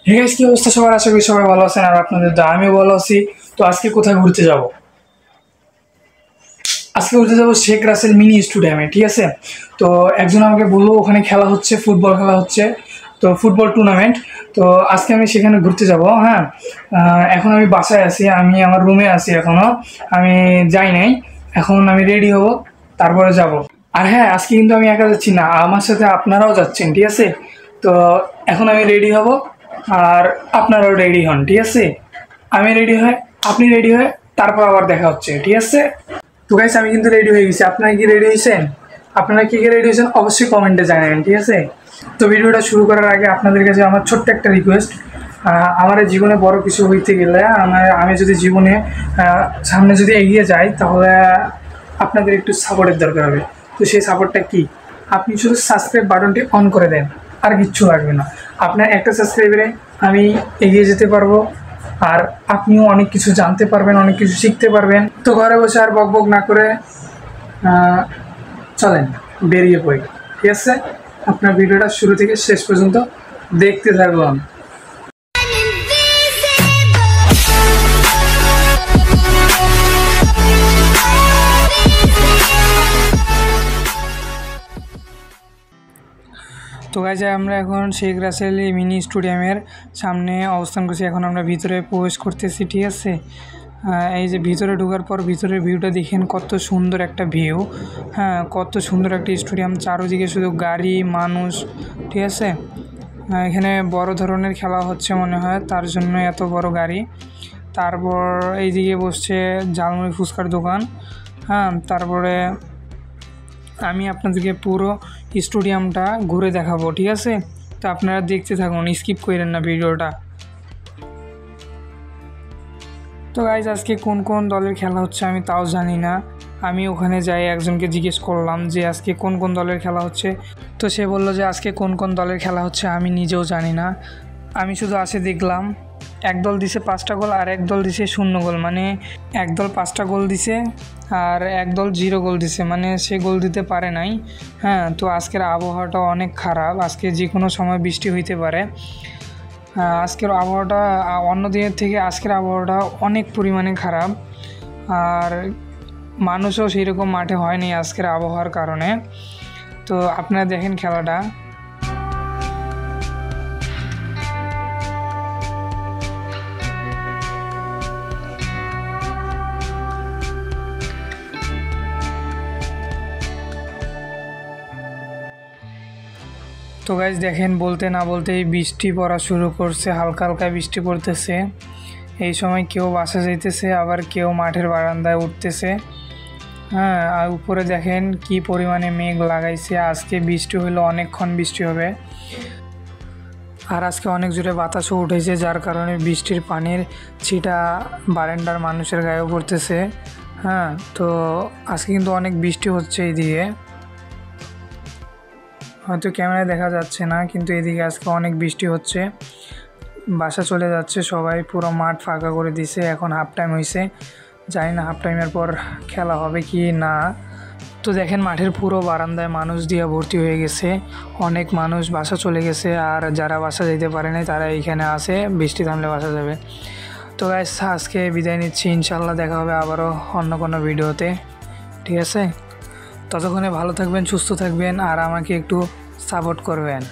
Hey guys, কি অবস্থা সবার? আশা করি সবাই ভালো আছেন আর আপনাদের দা আমিও ভালো আছি। তো আজকে কোথায় ঘুরতে যাব? আজকে ঘুরতে যাব শেখ রাসেল মিনি স্টেডিয়ামে, ঠিক আছে? তো একজন আমাকে বললো ওখানে খেলা হচ্ছে, ফুটবল খেলা হচ্ছে, তো ফুটবল টুর্নামেন্ট। তো আজকে আমি সেখানে ঘুরতে যাব। হ্যাঁ, এখন আমি বাসায় আছি, আমি আমার রুমে আছি এখনও, আমি যাই নাই। এখন আমি রেডি হব, তারপরে যাব। আর হ্যাঁ, আজকে কিন্তু আমি একা যাচ্ছি না, আমার সাথে আপনারাও যাচ্ছেন, ঠিক আছে? তো এখন আমি রেডি হব, আর আপনারাও রেডি হন, ঠিক আছে? আমি রেডি হয়, আপনি রেডি হয়, তারপর আবার দেখা হচ্ছে, ঠিক আছে? তো গাইস, আমি কিন্তু রেডি হয়ে গেছি। আপনারা কি রেডি হয়েছেন? আপনারা কি রেডি হয়েছেন অবশ্যই কমেন্টে জানাবেন, ঠিক আছে? তো ভিডিওটা শুরু করার আগে আপনাদের কাছে আমার ছোট্ট একটা রিকোয়েস্ট। আমার এই জীবনে বড় কিছু হইতে গেলে আমি যদি জীবনে সামনে যদি এগিয়ে যাই, তাহলে আপনাদের একটু সাপোর্টের দরকার হবে। তো সেই সাপোর্টটা কি? আপনি শুধু সাবস্ক্রাইব বাটনটি অন করে দেন, আর কিচ্ছু লাগবে না। আপনার একটা সাবস্ক্রাইবারে আমি এগিয়ে যেতে পারবো, আর আপনিও অনেক কিছু জানতে পারবেন, অনেক কিছু শিখতে পারবেন। তো ঘরে বসে আর বক বক না করে চলেন বেরিয়ে পড়ি, ঠিক আছে? আপনার ভিডিওটা শুরু থেকে শেষ পর্যন্ত দেখতে থাকুন। তো গাইজ, আমরা এখন শেখ রাসেল মিনি স্টেডিয়ামের সামনে অবস্থান করছি। এখন আমরা ভিতরে প্রবেশ করতেছি, ঠিক আছে? এই যে ভিতরে ঢোকার পর ভিতরের ভিউটা দেখেন, কত সুন্দর একটা ভিউ। হ্যাঁ, কত সুন্দর একটা স্টেডিয়াম, চারোদিকে শুধু গাড়ি, মানুষ, ঠিক আছে? এখানে বড় ধরনের খেলা হচ্ছে মনে হয়, তার জন্য এত বড় গাড়ি। তারপর এইদিকে বসছে ঝালমুড়ি ফুচকার দোকান। হ্যাঁ, তারপরে আমি আপনাদেরকে পুরো স্টেডিয়ামটা ঘুরে দেখাবো, ঠিক আছে? তো আপনারা দেখতে থাকুন, স্কিপ করেন না ভিডিওটা। তো গাইজ, আজকে কোন কোন দলের খেলা হচ্ছে আমি তাও জানি না। আমি ওখানে যাই, একজনকে জিজ্ঞেস করলাম যে আজকে কোন কোন দলের খেলা হচ্ছে। তো সে বলল যে আজকে কোন কোন দলের খেলা হচ্ছে আমি নিজেও জানি না। আমি শুধু আসে দেখলাম এক দল দিছে 5টা গোল আর এক দল দিছে 0 গোল, মানে এক দল 5টা গোল দিছে আর এক দল 0 গোল দিছে, মানে সে গোল দিতে পারে নাই। হ্যাঁ, তো আজকের আবহাওয়াটা অনেক খারাপ, আজকে যে কোনো সময় বৃষ্টি হইতে পারে। আজকের আবহাওয়াটা অন্য দিনের থেকে আজকের আবহাওয়াটা অনেক পরিমাণে খারাপ, আর মানুষও সেই রকম মাঠে হয়নি আজকের আবহাওয়ার কারণে। তো আপনারা দেখেন খেলাটা। তো গাইজ দেখেন, বলতে না বলতেই বৃষ্টি পড়া শুরু করছে, হালকা হালকা বৃষ্টি পড়তেছে। এই সময় কেউ বাসা যাইতেছে, আবার কেউ মাঠের বারান্দায় উঠতেছে। হ্যাঁ, আর উপরে দেখেন কি পরিমাণে মেঘ লাগাইছে, আজকে বৃষ্টি হইলে অনেকক্ষণ বৃষ্টি হবে। আর আজকে অনেক জোরে বাতাসও উঠেছে, যার কারণে বৃষ্টির পানির ছিটা বারান্দার মানুষের গায়েও পড়তেছে। হ্যাঁ, তো আজকে কিন্তু অনেক বৃষ্টি হচ্ছে এইদিকে, হয়তো ক্যামেরায় দেখা যাচ্ছে না, কিন্তু এদিকে আজকে অনেক বৃষ্টি হচ্ছে। বাসা চলে যাচ্ছে সবাই, পুরো মাঠ ফাঁকা করে দিছে। এখন হাফ টাইম হয়েছে, জানি না হাফ টাইমের পর খেলা হবে কি না। তো দেখেন মাঠের পুরো বারান্দায় মানুষ দিয়ে ভর্তি হয়ে গেছে, অনেক মানুষ বাসা চলে গেছে, আর যারা বাসা যেতে পারে নাই তারা এইখানে আসে, বৃষ্টি থামলে বাসা যাবে। তো গাইস, আজকে বিদায় নিচ্ছি, ইনশাল্লাহ দেখা হবে আবারও অন্য কোনো ভিডিওতে, ঠিক আছে? ততক্ষণে ভালো থাকবেন, সুস্থ থাকবেন, আর আমাকে একটু সাপোর্ট করবেন।